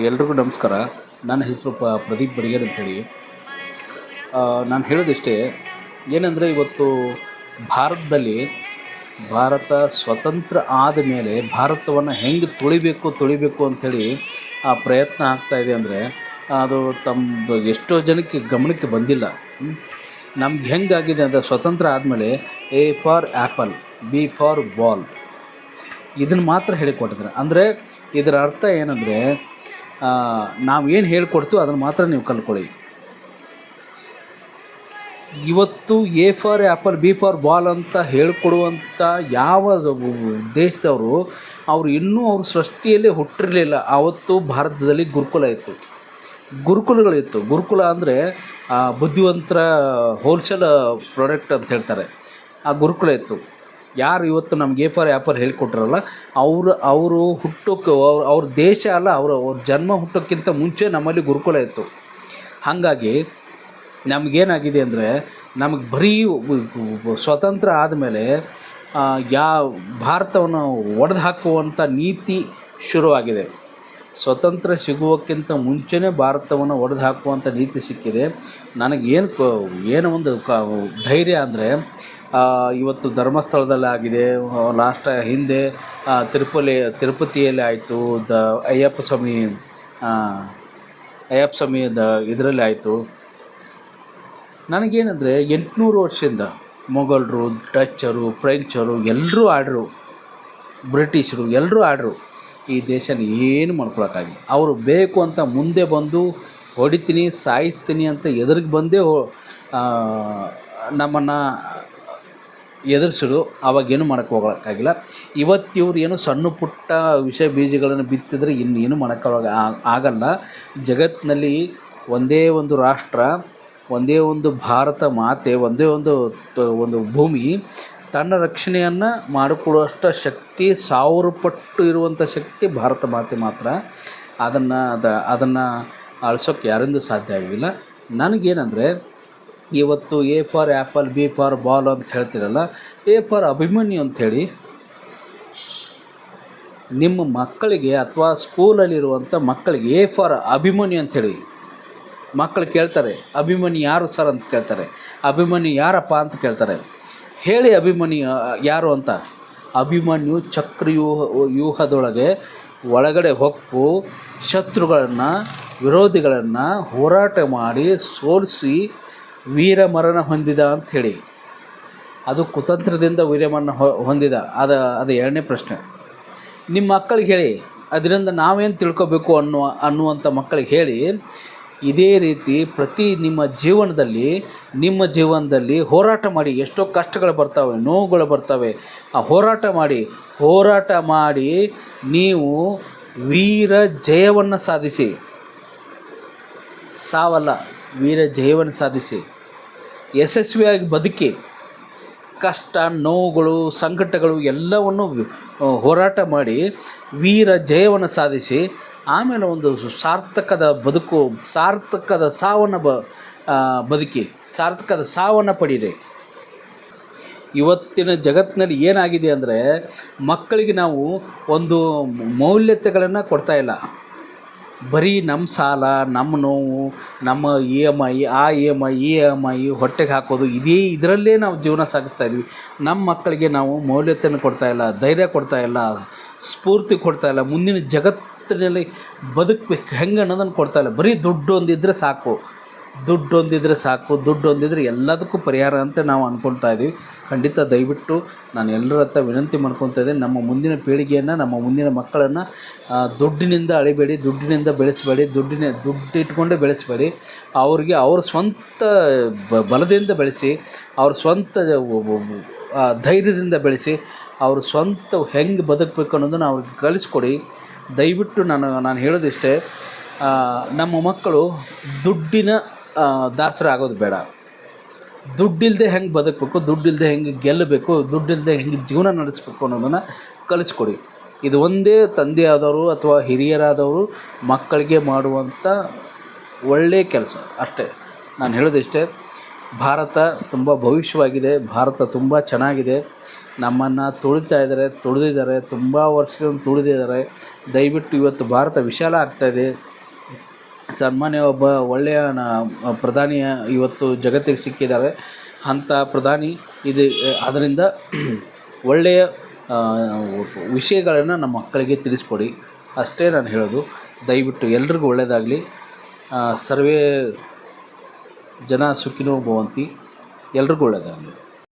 ಎಲ್ರಿಗೂ ನಮಸ್ಕಾರ. ನನ್ನ ಹೆಸರು ಪ್ರದೀಪ್ ಬಡಿಗೇರ್ ಅಂತೇಳಿ. ನಾನು ಹೇಳೋದಿಷ್ಟೇ, ಏನಂದರೆ ಇವತ್ತು ಭಾರತದಲ್ಲಿ ಭಾರತ ಸ್ವತಂತ್ರ ಆದ ಮೇಲೆ ಭಾರತವನ್ನು ಹೆಂಗೆ ತುಳಿಬೇಕು ಅಂಥೇಳಿ ಪ್ರಯತ್ನ ಆಗ್ತಾಯಿದೆ. ಅಂದರೆ ಅದು ಎಷ್ಟೋ ಜನಕ್ಕೆ ಗಮನಕ್ಕೆ ಬಂದಿಲ್ಲ. ನಮ್ಗೆ ಹೆಂಗಾಗಿದೆ ಅಂದರೆ, ಸ್ವತಂತ್ರ ಆದಮೇಲೆ A for apple, B for ball ಇದನ್ನು ಮಾತ್ರ ಹೇಳಿಕೊಟ್ಟಿದ್ದಾರೆ. ಅಂದರೆ ಇದರ ಅರ್ಥ ಏನಂದರೆ, ನಾವು ಏನು ಹೇಳ್ಕೊಡ್ತೀವೋ ಅದನ್ನು ಮಾತ್ರ ನೀವು ಕಲ್ತ್ಕೊಳ್ಳಿ. ಇವತ್ತು A for apple, B for ball ಅಂತ ಹೇಳ್ಕೊಡುವಂಥ ಯಾವ ದೇಶದವರು ಅವರು ಇನ್ನೂ ಅವ್ರ ಸೃಷ್ಟಿಯಲ್ಲೇ ಹುಟ್ಟಿರಲಿಲ್ಲ. ಆವತ್ತು ಭಾರತದಲ್ಲಿ ಗುರುಕುಲ ಇತ್ತು, ಗುರುಕುಲಗಳಿತ್ತು. ಗುರುಕುಲ ಅಂದರೆ ಬುದ್ಧಿವಂತರ ಹೋಲ್ಸೇಲ್ ಪ್ರಾಡಕ್ಟ್ ಅಂತ ಹೇಳ್ತಾರೆ. ಆ ಗುರುಕುಲ ಇತ್ತು. ಯಾರು ಇವತ್ತು ನಮ್ಗೆ ಎ ಫಾರ್ ಆ್ಯಪಲ್ ಹೇಳ್ಕೊಟ್ರಲ್ಲ, ಅವರು ಹುಟ್ಟೋಕ್ಕೆ ಅವ್ರ ದೇಶ ಅಲ್ಲ, ಅವ್ರ ಜನ್ಮ ಹುಟ್ಟೋಕ್ಕಿಂತ ಮುಂಚೆ ನಮ್ಮಲ್ಲಿ ಗುರುಕುಲ ಇತ್ತು. ಹಾಗಾಗಿ ನಮಗೇನಾಗಿದೆ ಅಂದರೆ, ನಮಗೆ ಬರೀ ಸ್ವತಂತ್ರ ಆದಮೇಲೆ ಭಾರತವನ್ನು ಒಡೆದು ಹಾಕುವಂಥ ನೀತಿ ಶುರುವಾಗಿದೆ. ಸ್ವತಂತ್ರ ಸಿಗುವಕ್ಕಿಂತ ಮುಂಚೆನೇ ಭಾರತವನ್ನು ಒಡೆದು ಹಾಕುವಂಥ ನೀತಿ ಸಿಕ್ಕಿದೆ. ಏನೋ ಒಂದು ಧೈರ್ಯ ಅಂದರೆ, ಇವತ್ತು ಧರ್ಮಸ್ಥಳದಲ್ಲಿ ಆಗಿದೆ, ಹಿಂದೆ ತಿರುಪತಿಯಲ್ಲಿ ಆಯಿತು, ಅಯ್ಯಪ್ಪ ಸ್ವಾಮಿದ ಇದರಲ್ಲಿ ಆಯಿತು. ನನಗೇನೆಂದರೆ, 800 ವರ್ಷದಿಂದ ಮೊಘಲರು, ಡಚ್ಚರು, ಫ್ರೆಂಚರು ಎಲ್ಲರೂ ಆಡ್ರು, ಬ್ರಿಟಿಷರು ಎಲ್ಲರೂ ಆಡ್ರು. ಈ ದೇಶನ ಏನು ಮಾಡ್ಕೊಳಕ್ಕಾಗಿಲ್ಲ. ಅವರು ಬೇಕು ಅಂತ ಮುಂದೆ ಬಂದು ಹೊಡಿತೀನಿ, ಸಾಯಿಸ್ತೀನಿ ಅಂತ ಎದುರಿಗೆ ಬಂದೇ ನಮ್ಮನ್ನು ಎದುರಿಸಿದ್ರು. ಅವಾಗೇನು ಮಾಡೋಕ್ಕೆ ಹೋಗೋಕ್ಕಾಗಿಲ್ಲ. ಇವತ್ತು ಇವ್ರು ಏನೋ ಸಣ್ಣ ಪುಟ್ಟ ವಿಷ ಬೀಜಗಳನ್ನು ಬಿತ್ತಿದ್ರೆ ಇನ್ನೇನು ಮಾಡೋಕ್ಕೆ ಆಗಲ್ಲ. ಜಗತ್ತಿನಲ್ಲಿ ಒಂದೇ ಒಂದು ರಾಷ್ಟ್ರ, ಒಂದೇ ಒಂದು ಭಾರತ ಮಾತೆ, ಒಂದೇ ಒಂದು ಭೂಮಿ ತನ್ನ ರಕ್ಷಣೆಯನ್ನು ಮಾಡಿಕೊಡುವಷ್ಟು ಶಕ್ತಿ, 1000 ಪಟ್ಟು ಇರುವಂಥ ಶಕ್ತಿ ಭಾರತ ಮಾತೆ ಮಾತ್ರ. ಅದನ್ನು ಅಳಿಸೋಕ್ಕೆ ಯಾರಿಂದೂ ಸಾಧ್ಯ ಆಗಿಲ್ಲ. ನನಗೇನೆಂದರೆ, ಇವತ್ತು A for apple, B for ball ಅಂತ ಹೇಳ್ತಿರಲ್ಲ, ಎ ಫಾರ್ ಅಭಿಮನ್ಯು ಅಂಥೇಳಿ ನಿಮ್ಮ ಮಕ್ಕಳಿಗೆ ಅಥವಾ ಸ್ಕೂಲಲ್ಲಿರುವಂಥ ಮಕ್ಕಳಿಗೆ ಎ ಫಾರ್ ಅಭಿಮನ್ಯು ಅಂಥೇಳಿ. ಮಕ್ಕಳು ಕೇಳ್ತಾರೆ, ಅಭಿಮನ್ಯು ಯಾರು ಸರ್ ಅಂತ ಕೇಳ್ತಾರೆ. ಅಭಿಮನ್ಯು ಯಾರಪ್ಪ ಅಂತ ಕೇಳ್ತಾರೆ. ಹೇಳಿ ಅಭಿಮನ್ಯು ಯಾರು ಅಂತ. ಅಭಿಮನ್ಯು ಚಕ್ರವ್ಯೂಹದೊಳಗೆ ಒಳಗಡೆ ಹೊಕ್ಕು ಶತ್ರುಗಳನ್ನು, ವಿರೋಧಿಗಳನ್ನು ಹೋರಾಟ ಮಾಡಿ ಸೋಲಿಸಿ ವೀರಮರಣ ಹೊಂದಿದ ಅಂಥೇಳಿ. ಅದು ಕುತಂತ್ರದಿಂದ ವೀರಮರಣ ಹೊಂದಿದ. ಅದು ಎರಡನೇ ಪ್ರಶ್ನೆ. ನಿಮ್ಮ ಮಕ್ಕಳಿಗೆ ಹೇಳಿ, ಅದರಿಂದ ನಾವೇನು ತಿಳ್ಕೊಬೇಕು ಅನ್ನುವಂಥ ಮಕ್ಕಳಿಗೆ ಹೇಳಿ. ಇದೇ ರೀತಿ ನಿಮ್ಮ ಜೀವನದಲ್ಲಿ ಹೋರಾಟ ಮಾಡಿ. ಎಷ್ಟೋ ಕಷ್ಟಗಳು ಬರ್ತವೆ, ನೋವುಗಳು ಬರ್ತವೆ. ಆ ಹೋರಾಟ ಮಾಡಿ ನೀವು ವೀರ ಜಯವನ್ನು ಸಾಧಿಸಿ. ಸಾವಲ್ಲ, ವೀರ ಜಯವನ್ನು ಸಾಧಿಸಿ ಯಶಸ್ವಿಯಾಗಿ ಬದುಕಿ. ಕಷ್ಟ, ನೋವುಗಳು, ಸಂಕಟಗಳು ಎಲ್ಲವನ್ನು ಹೋರಾಟ ಮಾಡಿ ವೀರ ಜಯವನ್ನು ಸಾಧಿಸಿ ಆಮೇಲೆ ಒಂದು ಸಾರ್ಥಕದ ಬದುಕು, ಸಾರ್ಥಕದ ಸಾವನ್ನು ಬದುಕಿ, ಸಾರ್ಥಕದ ಸಾವನ್ನು ಪಡೀರಿ. ಇವತ್ತಿನ ಜಗತ್ತಿನಲ್ಲಿ ಏನಾಗಿದೆ ಅಂದರೆ, ಮಕ್ಕಳಿಗೆ ನಾವು ಒಂದು ಮೌಲ್ಯತೆಗಳನ್ನು ಕೊಡ್ತಾಯಿಲ್ಲ. ಬರೀ ನಮ್ಮ ಸಾಲ, ನಮ್ಮ ನೋವು, ನಮ್ಮ EMI, EMI ಹೊಟ್ಟೆಗೆ ಹಾಕೋದು, ಇದರಲ್ಲೇ ನಾವು ಜೀವನ ಸಾಗಿಸ್ತಾಯಿದ್ವಿ. ನಮ್ಮ ಮಕ್ಕಳಿಗೆ ನಾವು ಮೌಲ್ಯತೆಯನ್ನು ಕೊಡ್ತಾಯಿಲ್ಲ, ಧೈರ್ಯ ಕೊಡ್ತಾಯಿಲ್ಲ, ಸ್ಫೂರ್ತಿ ಕೊಡ್ತಾಯಿಲ್ಲ, ಮುಂದಿನ ಜಗತ್ತಿನಲ್ಲಿ ಬದುಕಬೇಕು ಹೆಂಗೆ ಅನ್ನೋದನ್ನು ಕೊಡ್ತಾಯಿಲ್ಲ. ಬರೀ ದುಡ್ಡು ಒಂದಿದ್ರೆ ಸಾಕು, ದುಡ್ಡು ಒಂದಿದ್ರೆ ಎಲ್ಲದಕ್ಕೂ ಪರಿಹಾರ ಅಂತ ನಾವು ಅಂದ್ಕೊಳ್ತಾ ಇದ್ದೀವಿ. ಖಂಡಿತ ದಯವಿಟ್ಟು ನಾನು ಎಲ್ಲರ ಹತ್ರ ವಿನಂತಿ ಮಾಡ್ಕೊತಾ ಇದ್ದೇನೆ, ನಮ್ಮ ಮುಂದಿನ ಪೀಳಿಗೆಯನ್ನು, ನಮ್ಮ ಮುಂದಿನ ಮಕ್ಕಳನ್ನು ದುಡ್ಡಿನಿಂದ ಅಳಿಬೇಡಿ, ದುಡ್ಡಿನಿಂದ ಬೆಳೆಸಬೇಡಿ, ದುಡ್ಡಿಟ್ಕೊಂಡೇ ಬೆಳೆಸಬೇಡಿ. ಅವ್ರಿಗೆ ಅವ್ರ ಸ್ವಂತ ಬಲದಿಂದ ಬೆಳೆಸಿ, ಅವ್ರ ಸ್ವಂತ ಧೈರ್ಯದಿಂದ ಬೆಳೆಸಿ, ಅವ್ರ ಸ್ವಂತ ಹೆಂಗೆ ಬದುಕಬೇಕು ಅನ್ನೋದನ್ನು ಅವ್ರಿಗೆ ಕಲಿಸ್ಕೊಡಿ. ದಯವಿಟ್ಟು ನಾನು ಹೇಳೋದಿಷ್ಟೇ, ನಮ್ಮ ಮಕ್ಕಳು ದುಡ್ಡಿನ ದಾಸರ ಆಗೋದು ಬೇಡ. ದುಡ್ಡಿಲ್ಲದೆ ಹೆಂಗೆ ಬದುಕಬೇಕು, ದುಡ್ಡಿಲ್ಲದೆ ಹೆಂಗೆ ಗೆಲ್ಲಬೇಕು, ದುಡ್ಡಿಲ್ಲದೆ ಹೆಂಗೆ ಜೀವನ ನಡೆಸಬೇಕು ಅನ್ನೋದನ್ನು ಕಲಿಸ್ಕೊಡಿ. ಇದು ಒಂದೇ ತಂದೆಯಾದವರು ಅಥವಾ ಹಿರಿಯರಾದವರು ಮಕ್ಕಳಿಗೆ ಮಾಡುವಂಥ ಒಳ್ಳೆಯ ಕೆಲಸ ಅಷ್ಟೇ. ನಾನು ಹೇಳೋದಿಷ್ಟೇ, ಭಾರತ ತುಂಬ ಭವಿಷ್ಯವಾಗಿದೆ, ಭಾರತ ತುಂಬ ಚೆನ್ನಾಗಿದೆ. ನಮ್ಮನ್ನು ತುಳಿದಿದ್ದಾರೆ, ತುಂಬ ವರ್ಷಗಳನ್ನು ತುಳಿದಿದ್ದಾರೆ. ದಯವಿಟ್ಟು ಇವತ್ತು ಭಾರತ ವಿಶಾಲ ಆಗ್ತಾಯಿದೆ. ಸನ್ಮಾನ್ಯ ಒಬ್ಬ ಒಳ್ಳೆಯ ಪ್ರಧಾನಿ ಇವತ್ತು ಜಗತ್ತಿಗೆ ಸಿಕ್ಕಿದ್ದಾರೆ. ಅಂಥ ಪ್ರಧಾನಿ ಇದು ಅದರಿಂದ ಒಳ್ಳೆಯ ವಿಷಯಗಳನ್ನು ನಮ್ಮ ಮಕ್ಕಳಿಗೆ ತಿಳಿಸ್ಕೊಡಿ, ಅಷ್ಟೇ ನಾನು ಹೇಳೋದು. ದಯವಿಟ್ಟು ಎಲ್ರಿಗೂ ಒಳ್ಳೆಯದಾಗಲಿ. ಸರ್ವೇ ಜನ ಸುಖಿನೋ ಭವಂತಿ. ಎಲ್ರಿಗೂ ಒಳ್ಳೆಯದಾಗಲಿ.